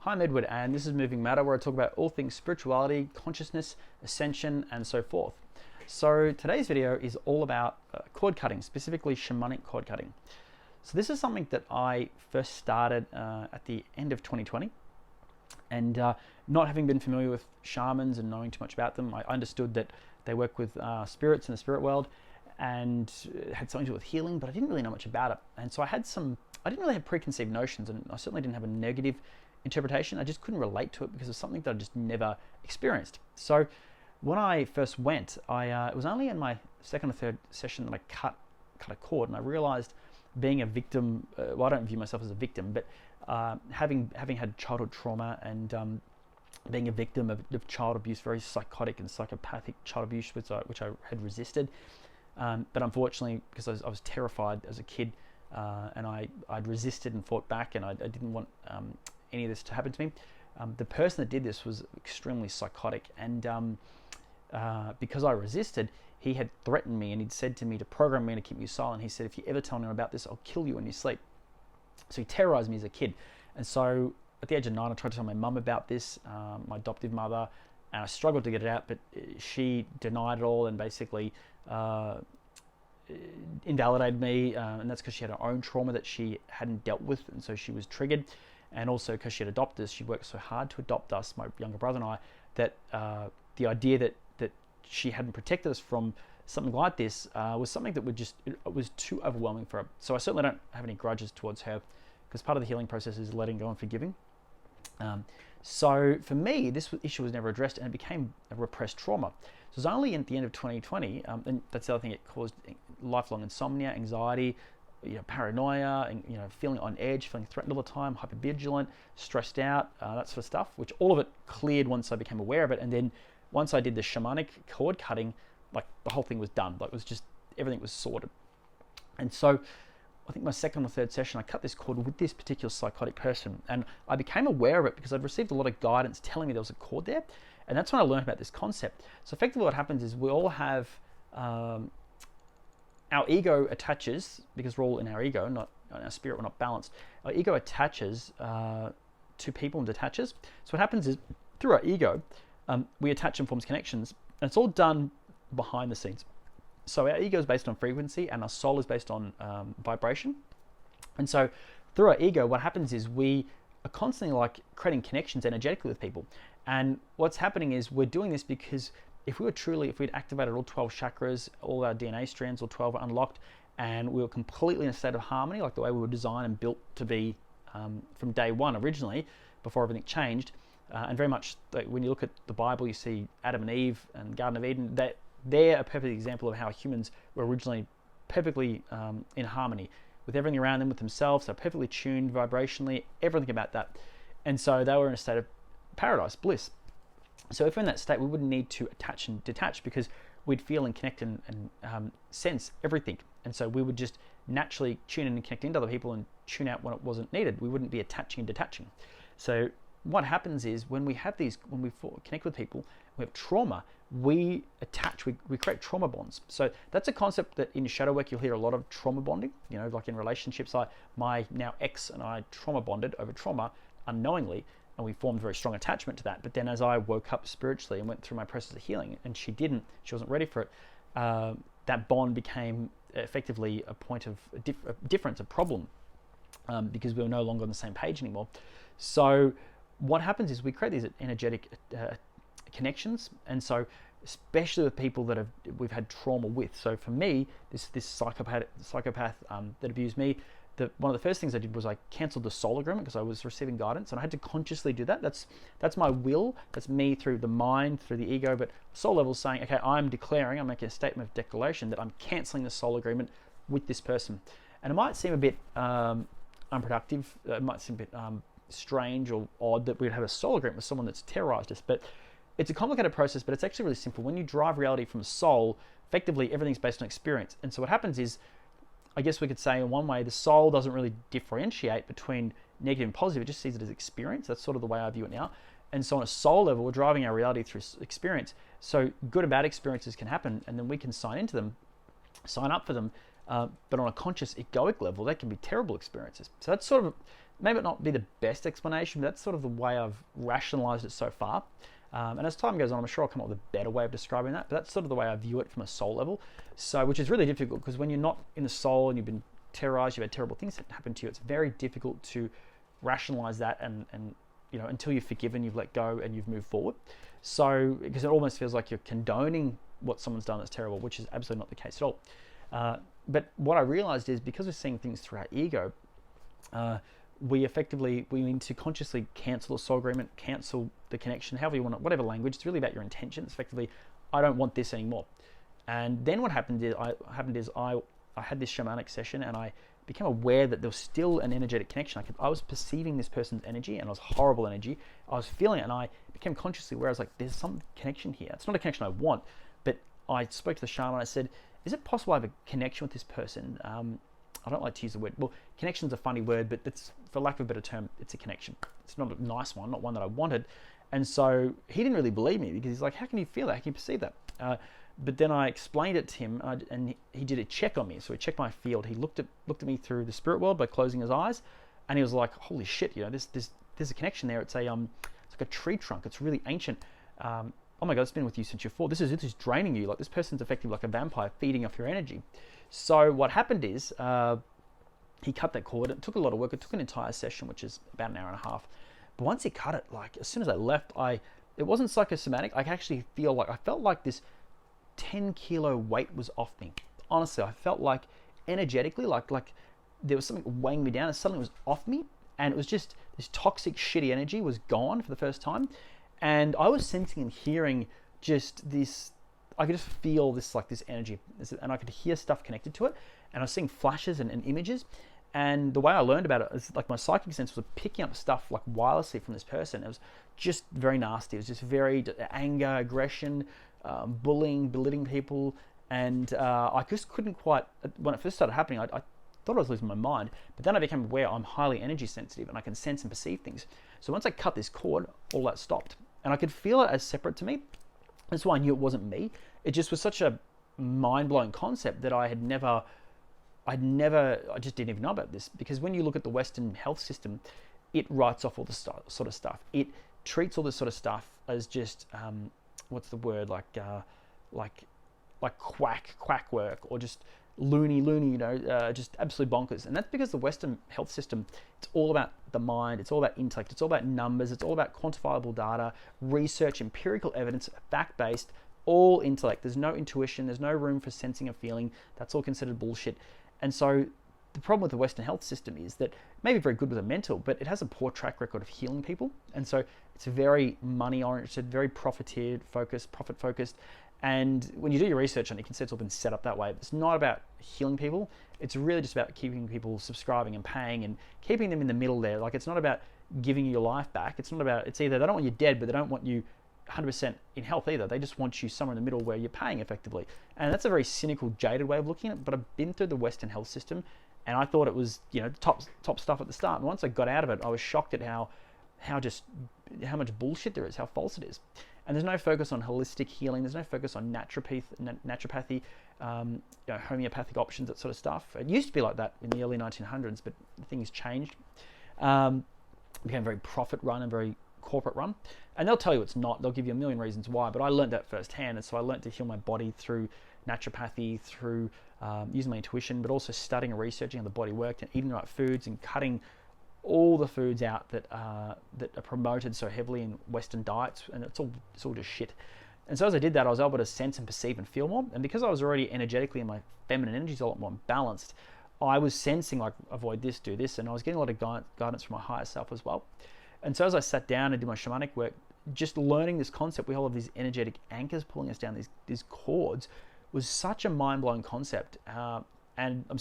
Hi, I'm Edward, and this is Moving Matter, where I talk about all things spirituality, consciousness, ascension, and so forth. So today's video is all about cord cutting, specifically shamanic cord cutting. So this is something that I first started at the end of 2020, and not having been familiar with shamans and knowing too much about them, I understood that they work with spirits in the spirit world and had something to do with healing, but I didn't really know much about it. And so I didn't really have preconceived notions, and I certainly didn't have a negative interpretation. I just couldn't relate to it because it was something that I just never experienced. So when I first went, it was only in my second or third session that I cut a cord, and I realized being a victim, well, I don't view myself as a victim, but having had childhood trauma and being a victim of child abuse, very psychotic and psychopathic child abuse, which I had resisted. But unfortunately, because I was terrified as a kid, and I'd resisted and fought back, and I didn't want any of this to happen to me. The person that did this was extremely psychotic, and because I resisted, he had threatened me, and he'd said to me to program me and to keep me silent. He said, if you ever tell anyone about this, I'll kill you in your sleep. So he terrorized me as a kid. And so at the age of 9, I tried to tell my mum about this, my adoptive mother, and I struggled to get it out, but she denied it all and basically invalidated me, and that's because she had her own trauma that she hadn't dealt with, and so she was triggered. And also because she had adopted us, she worked so hard to adopt us, my younger brother and I, that the idea that she hadn't protected us from something like this was something that it was too overwhelming for her. So I certainly don't have any grudges towards her, because part of the healing process is letting go and forgiving. So for me, this issue was never addressed, and it became a repressed trauma. So it was only at the end of 2020, and that's the other thing, it caused lifelong insomnia, anxiety, paranoia, and feeling on edge, feeling threatened all the time, hypervigilant, stressed out, that sort of stuff, which all of it cleared once I became aware of it. And then once I did the shamanic cord cutting, like, the whole thing was done. Like, it was just, everything was sorted. And so I think my second or third session, I cut this cord with this particular psychotic person, and I became aware of it because I'd received a lot of guidance telling me there was a cord there, and that's when I learned about this concept. So effectively what happens is we all have our ego attaches, because we're all in our ego, not in our spirit, we're not balanced. Our ego attaches to people and detaches. So what happens is, through our ego, we attach and forms connections, and it's all done behind the scenes. So our ego is based on frequency, and our soul is based on vibration. And so through our ego, what happens is we are constantly like creating connections energetically with people. And what's happening is we're doing this because if we'd activated all 12 chakras, all our DNA strands, all 12 were unlocked, and we were completely in a state of harmony, like the way we were designed and built to be from day one originally, before everything changed. And very much, when you look at the Bible, you see Adam and Eve and Garden of Eden, they're a perfect example of how humans were originally perfectly in harmony with everything around them, with themselves. They're perfectly tuned vibrationally, everything about that. And so they were in a state of paradise, bliss. So if we're in that state, we wouldn't need to attach and detach, because we'd feel and connect and sense everything. And so we would just naturally tune in and connect into other people and tune out when it wasn't needed. We wouldn't be attaching and detaching. So what happens is when we connect with people, we have trauma, we attach, we create trauma bonds. So that's a concept that in shadow work you'll hear a lot of trauma bonding. Like in relationships, my now ex and I trauma bonded over trauma unknowingly, and we formed very strong attachment to that. But then as I woke up spiritually and went through my process of healing, and she wasn't ready for it, that bond became effectively a point of difference, a problem, because we were no longer on the same page anymore. So what happens is we create these energetic connections, and so especially with people that we've had trauma with. So for me, this psychopath that abused me, one of the first things I did was I cancelled the soul agreement, because I was receiving guidance, and I had to consciously do that. That's my will. That's me through the mind, through the ego, but soul level is saying, okay, I'm making a statement of declaration that I'm cancelling the soul agreement with this person. And it might seem a bit unproductive. It might seem a bit strange or odd that we'd have a soul agreement with someone that's terrorized us, but it's a complicated process, but it's actually really simple. When you drive reality from soul, effectively everything's based on experience. And so what happens is, I guess we could say in one way, the soul doesn't really differentiate between negative and positive. It just sees it as experience. That's sort of the way I view it now. And so on a soul level, we're driving our reality through experience. So good and bad experiences can happen, and then we can sign up for them. But on a conscious egoic level, they can be terrible experiences. So that's sort of Maybe not be the best explanation, but that's sort of the way I've rationalized it so far. And as time goes on, I'm sure I'll come up with a better way of describing that, but that's sort of the way I view it from a soul level. So, which is really difficult, because when you're not in the soul and you've been terrorized, you've had terrible things happen to you, it's very difficult to rationalize that and until you've forgiven, you've let go, and you've moved forward. So, because it almost feels like you're condoning what someone's done that's terrible, which is absolutely not the case at all. But what I realized is, because we're seeing things through our ego, we need to consciously cancel the soul agreement, cancel the connection, however you want it, whatever language. It's really about your intentions. Effectively, I don't want this anymore. And then what happened is I had this shamanic session, and I became aware that there was still an energetic connection. I was perceiving this person's energy, and it was horrible energy. I was feeling it, and I became consciously aware. I was like, there's some connection here. It's not a connection I want, but I spoke to the shaman. I said, is it possible I have a connection with this person? I don't like to use the word, well, connection's a funny word, but it's, for lack of a better term, it's a connection. It's not a nice one, not one that I wanted. And so he didn't really believe me, because he's like, how can you feel that? How can you perceive that? But then I explained it to him, and he did a check on me. So he checked my field. He looked at me through the spirit world by closing his eyes, and he was like, holy shit, there's a connection there. It's like a tree trunk. It's really ancient. Oh my God, it's been with you since you're 4. This is draining you. Like, this person's effectively like a vampire feeding off your energy. So what happened is, he cut that cord. It took a lot of work. It took an entire session, which is about an hour and a half. But once he cut it, like, as soon as I left, it wasn't psychosomatic. I actually I felt like this 10-kilo weight was off me. Honestly, I felt like energetically, like there was something weighing me down, and suddenly it was off me. And it was just this toxic, shitty energy was gone for the first time. And I was sensing and hearing just this, I could just feel this, like, this energy, and I could hear stuff connected to it. And I was seeing flashes and images. And the way I learned about it is, like, my psychic sense was picking up stuff like wirelessly from this person. It was just very nasty. It was just very anger, aggression, bullying, belittling people. And I just couldn't quite, when it first started happening, I thought I was losing my mind. But then I became aware I'm highly energy sensitive, and I can sense and perceive things. So once I cut this cord, all that stopped. And I could feel it as separate to me. That's why I knew it wasn't me. It just was such a mind-blowing concept that I just didn't even know about this. Because when you look at the Western health system, it writes off all this sort of stuff. It treats all this sort of stuff as just, what's the word, like quack work, or just loony, just absolute bonkers. And that's because the Western health system, it's all about the mind, it's all about intellect, it's all about numbers, it's all about quantifiable data, research, empirical evidence, fact-based, all intellect. There's no intuition, there's no room for sensing or feeling. That's all considered bullshit. And so the problem with the Western health system is that it may be very good with the mental, but it has a poor track record of healing people. And so it's very money-oriented, very profit-focused. And when you do your research on it, you can see it's all been set up that way. It's not about healing people. It's really just about keeping people subscribing and paying and keeping them in the middle there. Like, it's not about giving you your life back. It's either they don't want you dead, but they don't want you 100% in health either. They just want you somewhere in the middle where you're paying effectively. And that's a very cynical, jaded way of looking at it. But I've been through the Western health system, and I thought it was, top stuff at the start. And once I got out of it, I was shocked at how much bullshit there is, how false it is. And there's no focus on holistic healing. There's no focus on naturopathy, homeopathic options, that sort of stuff. It used to be like that in the early 1900s, but things changed. It became very profit run and very corporate run. And they'll tell you it's not. They'll give you a million reasons why. But I learned that firsthand. And so I learned to heal my body through naturopathy, through using my intuition, but also studying and researching how the body worked, and eating the right foods, and cutting all the foods out that are promoted so heavily in Western diets, and it's all just shit. And so as I did that, I was able to sense and perceive and feel more. And because I was already energetically in my feminine energies a lot more balanced, I was sensing, like, avoid this, do this, and I was getting a lot of guidance from my higher self as well. And so as I sat down and did my shamanic work, just learning this concept, we all have these energetic anchors pulling us down, these cords, was such a mind-blowing concept. And I'm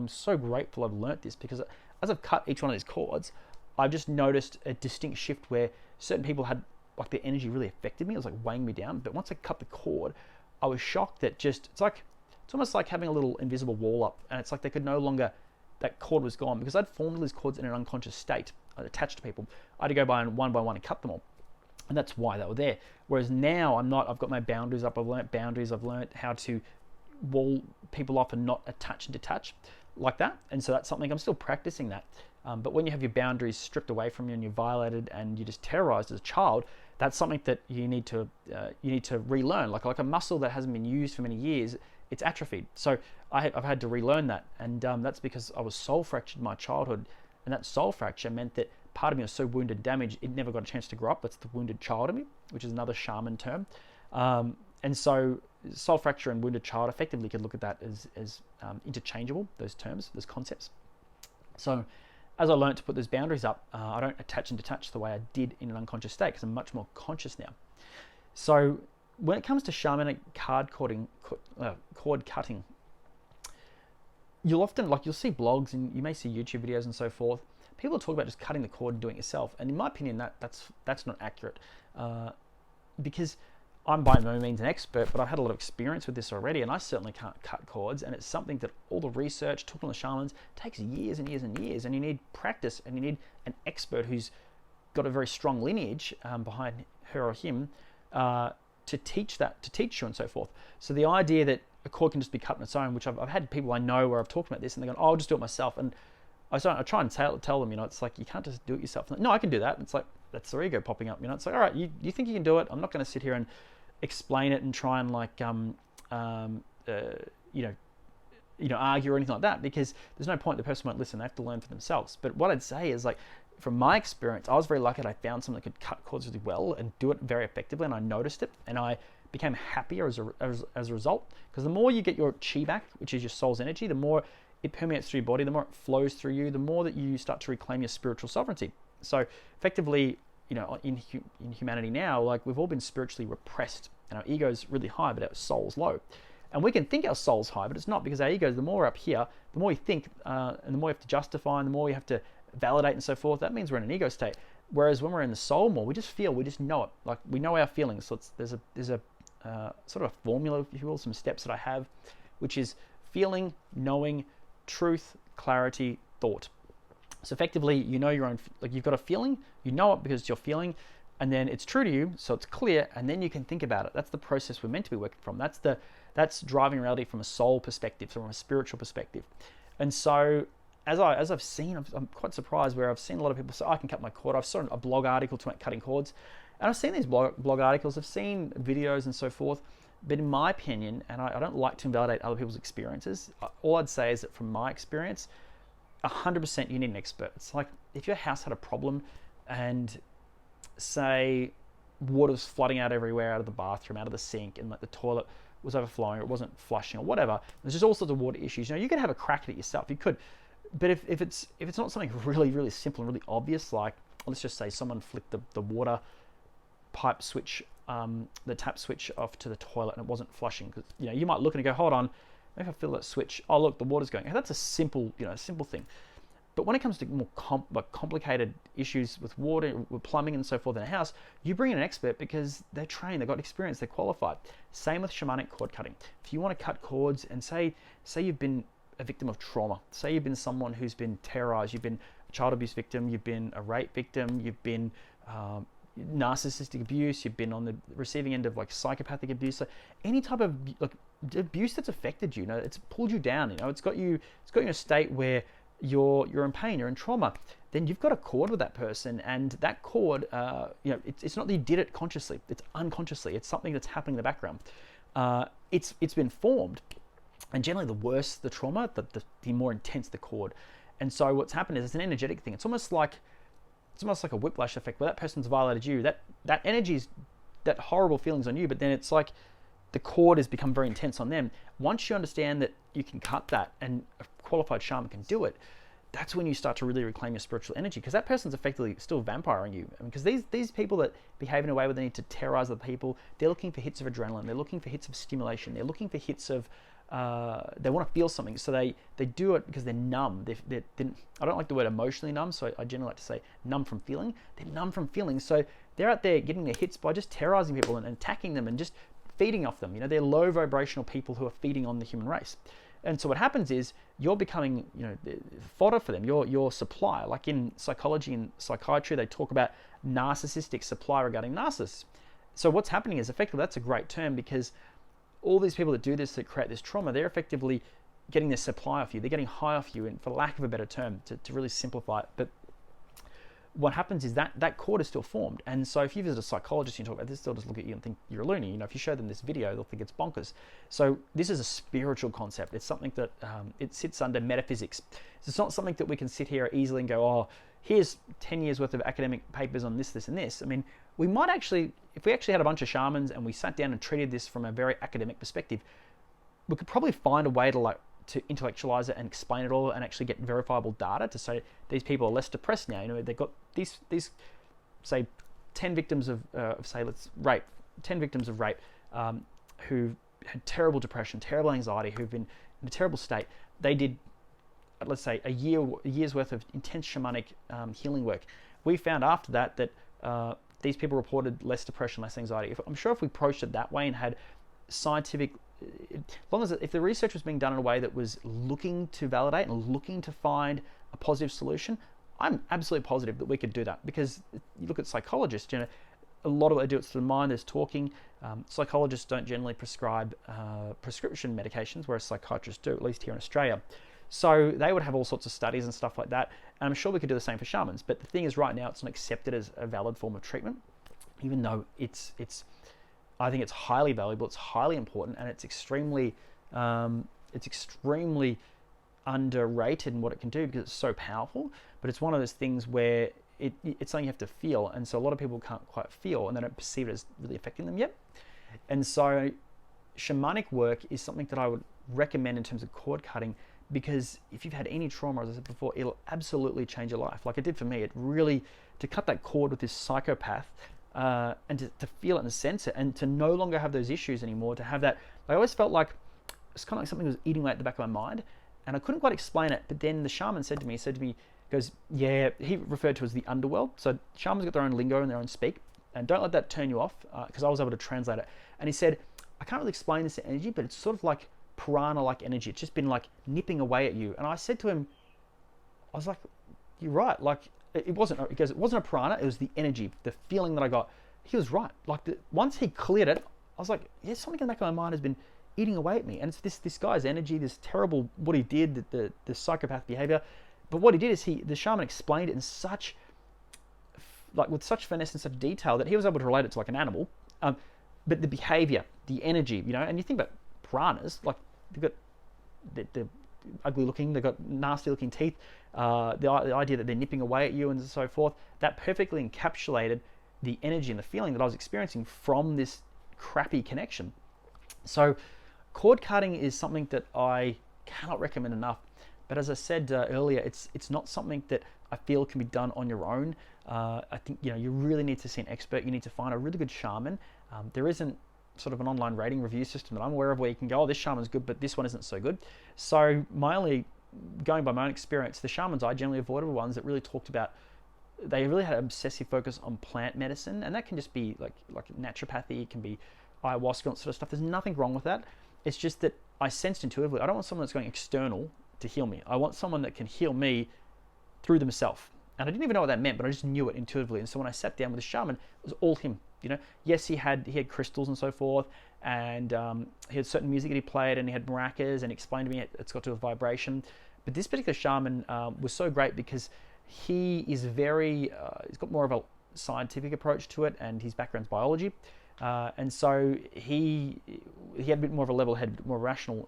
so grateful I've learnt this, because as I've cut each one of these cords, I've just noticed a distinct shift where certain people had, like, their energy really affected me. It was like weighing me down. But once I cut the cord, I was shocked that it's almost like having a little invisible wall up, and it's like they could no longer, that cord was gone, because I'd formed these cords in an unconscious state, attached to people. I had to go by one and cut them all. And that's why they were there. Whereas now I'm not. I've got my boundaries up. I've learnt boundaries. I've learnt how to wall people off and not attach and detach. like that. And so that's something I'm still practicing that. But when you have your boundaries stripped away from you and you're violated and you're just terrorized as a child, that's something that you need to relearn. Like a muscle that hasn't been used for many years, it's atrophied. So I've had to relearn that, and that's because I was soul fractured in my childhood, and that soul fracture meant that part of me was so wounded, damaged, it never got a chance to grow up. That's the wounded child in me, which is another shaman term. And so soul fracture and wounded child, effectively, you could look at that as interchangeable, those terms, those concepts. So as I learned to put those boundaries up, I don't attach and detach the way I did in an unconscious state, because I'm much more conscious now. So when it comes to shamanic cord cutting, you'll often, you'll see blogs and you may see YouTube videos and so forth. People talk about just cutting the cord and doing it yourself. And in my opinion, that's not accurate, because I'm by no means an expert, but I've had a lot of experience with this already, and I certainly can't cut cords. And it's something that all the research, talking to the shamans, takes years and years and years. And you need practice, and you need an expert who's got a very strong lineage behind her or him to teach you and so forth. So the idea that a cord can just be cut on its own, which I've had people I know where I've talked about this, and they go, "Oh, I'll just do it myself." And I try and tell them, it's like, you can't just do it yourself. No, I can do that. It's like, that's their ego popping up. It's like, all right, you think you can do it? I'm not going to sit here and explain it and try and argue or anything like that, because there's no point. The person won't listen. They have to learn for themselves. But what I'd say is, from my experience, I was very lucky that I found someone that could cut cords really well and do it very effectively, and I noticed it, and I became happier as a result. Because the more you get your chi back, which is your soul's energy, the more it permeates through your body, the more it flows through you, the more that you start to reclaim your spiritual sovereignty. So effectively, in humanity now, we've all been spiritually repressed, and our ego's really high, but our soul's low. And we can think our soul's high, but it's not, because our ego, the more we're up here, the more we think, and the more you have to justify, and the more you have to validate and so forth. That means we're in an ego state. Whereas when we're in the soul more, we just feel, we just know it. We know our feelings. So there's a sort of a formula, if you will, some steps that I have, which is feeling, knowing, truth, clarity, thought. So effectively, your own, you've got a feeling, you know it because it's your feeling, and then it's true to you, so it's clear, and then you can think about it. That's the process we're meant to be working from. That's driving reality from a soul perspective, from a spiritual perspective. And so as I've seen, I'm quite surprised where I've seen a lot of people say, I can cut my cord. I've saw a blog article to cutting cords, and I've seen these blog articles, I've seen videos and so forth. But in my opinion, and I don't like to invalidate other people's experiences, all I'd say is that from my experience, 100% you need an expert. It's like if your house had a problem and say water's flooding out everywhere, out of the bathroom, out of the sink, and the toilet was overflowing, or it wasn't flushing, or whatever. There's just all sorts of water issues. You could have a crack at it yourself. You could, but if it's not something really, really simple and really obvious, like let's just say someone flicked the water pipe switch, the tap switch off to the toilet, and it wasn't flushing, because you might look and go, hold on, maybe if I feel that switch, oh look, the water's going. That's a simple thing. But when it comes to more complicated issues with water, with plumbing and so forth in a house, you bring in an expert, because they're trained, they've got experience, they're qualified. Same with shamanic cord cutting. If you want to cut cords, and say you've been a victim of trauma, say you've been someone who's been terrorized, you've been a child abuse victim, you've been a rape victim, you've been narcissistic abuse, you've been on the receiving end of psychopathic abuse, any type of abuse that's affected you, it's pulled you down, it's got you in a state where you're in pain, you're in trauma, then you've got a cord with that person, and that cord, it's not that you did it consciously, it's unconsciously, it's something that's happening in the background. It's been formed, and generally the worse the trauma, the more intense the cord. And so what's happened is it's an energetic thing. It's almost like a whiplash effect, where that person's violated you, that energy's, that horrible feelings on you, but then it's like the cord has become very intense on them. Once you understand that you can cut that, and a qualified shaman can do it, that's when you start to really reclaim your spiritual energy, because that person's effectively still vampiring you. Because these people that behave in a way where they need to terrorize other people, they're looking for hits of adrenaline, they're looking for hits of stimulation, they're looking for hits of they want to feel something, so they do it because they're numb. I don't like the word emotionally numb, so I generally like to say numb from feeling. They're numb from feeling, so they're out there getting their hits by just terrorizing people and attacking them and just feeding off them. They're low vibrational people who are feeding on the human race. And so what happens is you're becoming, fodder for them. Your supply. Like in psychology and psychiatry, they talk about narcissistic supply regarding narcissists. So what's happening is, effectively, that's a great term, because all these people that do this, that create this trauma, they're effectively getting their supply off you. They're getting high off you, and for lack of a better term, to really simplify it. But what happens is that cord is still formed. And so if you visit a psychologist and you talk about this, they'll just look at you and think you're a loony. If you show them this video, they'll think it's bonkers. So this is a spiritual concept. It's something that it sits under metaphysics. It's not something that we can sit here easily and go, oh, here's 10 years worth of academic papers on this, this, and this. I mean, we might actually, if we actually had a bunch of shamans and we sat down and treated this from a very academic perspective, we could probably find a way to intellectualize it and explain it all and actually get verifiable data to say these people are less depressed now. They've got these say 10 victims of say let's rape, 10 victims of rape who had terrible depression, terrible anxiety, who've been in a terrible state. They did, let's say, a year's worth of intense shamanic healing work. We found after that these people reported less depression, less anxiety. I'm sure if we approached it that way and had scientific, as long as if the research was being done in a way that was looking to validate and looking to find a positive solution, I'm absolutely positive that we could do that. Because you look at psychologists, a lot of what they do, it's the mind, there's talking. Psychologists don't generally prescribe prescription medications, whereas psychiatrists do, at least here in Australia. So they would have all sorts of studies and stuff like that, and I'm sure we could do the same for shamans. But the thing is, right now, it's not accepted as a valid form of treatment, even though I think it's highly valuable, it's highly important, and it's extremely underrated in what it can do because it's so powerful. But it's one of those things where it's something you have to feel, and so a lot of people can't quite feel, and they don't perceive it as really affecting them yet. And so shamanic work is something that I would recommend in terms of cord cutting, because if you've had any trauma, as I said before, it'll absolutely change your life. Like it did for me. It really, to cut that cord with this psychopath, and to feel it and sense it, and to no longer have those issues anymore, to have that, I always felt like it's kind of like something was eating away at the back of my mind, and I couldn't quite explain it. But then the shaman said to me, goes, yeah, he referred to as the underworld. So shamans got their own lingo and their own speak, and don't let that turn you off, because I was able to translate it. And he said, I can't really explain this energy, but it's sort of like piranha-like energy. It's just been like nipping away at you. And I said to him, I was like, you're right. Like it wasn't a piranha. It was the energy, the feeling that I got. He was right. Like once he cleared it, I was like, yeah, something in the back of my mind has been eating away at me. And it's this guy's energy, this terrible, what he did, the psychopath behavior. But what he did is the shaman explained it in such, like with such finesse and such detail that he was able to relate it to like an animal. But the behavior, the energy, and you think about piranhas, like they've got they're ugly looking, they've got nasty looking teeth, the idea that they're nipping away at you and so forth, that perfectly encapsulated the energy and the feeling that I was experiencing from this crappy connection. So cord cutting is something that I cannot recommend enough. But as I said earlier, it's not something that I feel can be done on your own. I think you really need to see an expert. You need to find a really good shaman. There isn't sort of an online rating review system that I'm aware of where you can go, oh, this shaman's good, but this one isn't so good. So going by my own experience, the shamans I generally avoided were ones that really talked about, they really had an obsessive focus on plant medicine, and that can just be like naturopathy, it can be ayahuasca and sort of stuff. There's nothing wrong with that. It's just that I sensed intuitively, I don't want someone that's going external to heal me. I want someone that can heal me through themselves. And I didn't even know what that meant, but I just knew it intuitively. And so when I sat down with the shaman, it was all him. Yes, he had crystals and so forth, and he had certain music that he played, and he had maracas, and he explained to me it's got to do with vibration. But this particular shaman was so great because he is he's got more of a scientific approach to it, and his background's biology. And so he had a bit more of a level-headed, more rational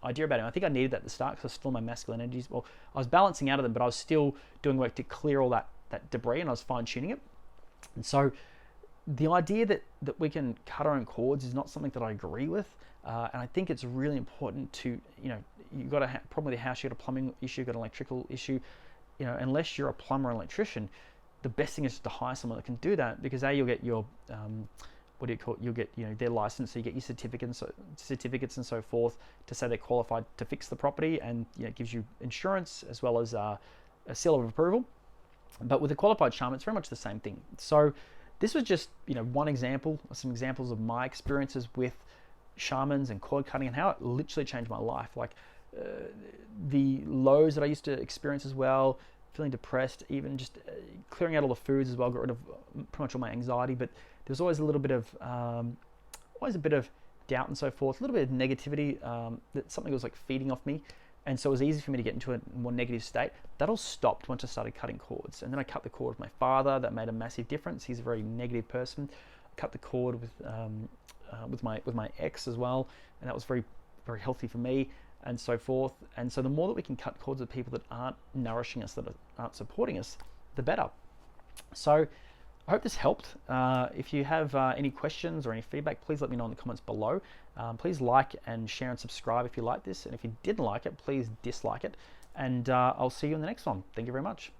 idea about it. I think I needed that at the start because I was still my masculine energies. Well, I was balancing out of them, but I was still doing work to clear all that debris, and I was fine-tuning it. And so the idea that we can cut our own cords is not something that I agree with. And I think it's really important to, you've got a problem with your house, you've got a plumbing issue, you've got an electrical issue, unless you're a plumber or electrician, the best thing is to hire someone that can do that, because you'll get your you'll get their license, so you get your certificates and so forth to say they're qualified to fix the property, and it gives you insurance as well as a seal of approval. But with a qualified shaman, it's very much the same thing. So this was just one example, some examples of my experiences with shamans and cord cutting and how it literally changed my life. Like the lows that I used to experience as well, feeling depressed, even just clearing out all the foods as well, got rid of pretty much all my anxiety. But there was always a little bit of doubt and so forth, a little bit of negativity, that something was like feeding off me. And so it was easy for me to get into a more negative state. That all stopped once I started cutting cords. And then I cut the cord with my father. That made a massive difference. He's a very negative person. I cut the cord with my ex as well, and that was very, very healthy for me, and so forth. And so the more that we can cut cords with people that aren't nourishing us, that aren't supporting us, the better. So I hope this helped. If you have any questions or any feedback, please let me know in the comments below. Please like and share and subscribe if you like this. And if you didn't like it, please dislike it. And I'll see you in the next one. Thank you very much.